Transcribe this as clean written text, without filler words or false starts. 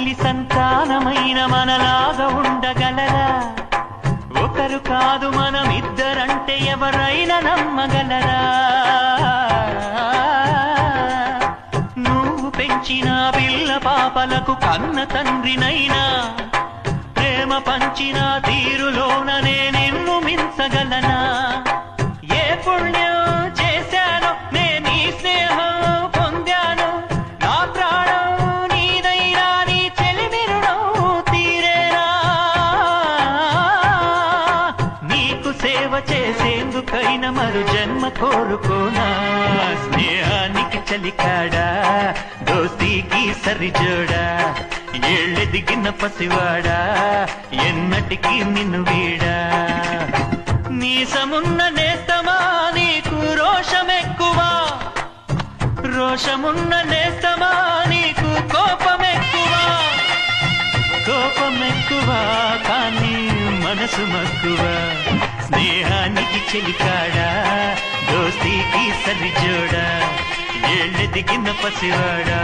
తల్లి సంతానమైన మనలాగా ఉండగలరా? ఒకరు కాదు మనమిద్దరంటే ఎవరైనా నమ్మగలరా? నువ్వు పెంచిన పిల్ల పాపలకు కన్న తండ్రినైనా ప్రేమ పంచిన తీరులోననే నిన్ను మించగలనా? ఏ పుణ్యం చేశాను నేను ఈ స్నేహం పొందాను, నా ప్రాణం నీదైనా నీ చెలిమిరుడం తీరేనా? నీకు సేవ చేసేందుకైనా మరు జన్మ కోరుకోనా? స్నేహానికి చలికాడా, దోస్తీకి సరిజోడా, ఏళ్ళెదిగిన పసివాడా, ఎన్నటికీ నిన్ను వీడా? నీసమున్న నేస్తమా నీకు రోషమెక్కువా, రోషమున్న నేస్తమా నీకు కోపమెక్కువా? కోపమెక్కువా కానీ మనసు మక్కువా? స్నేహానికి చెలికాడా, దోస్తీకి సరిజోడా, ఏళ్ళెదిగిన పసివాడా,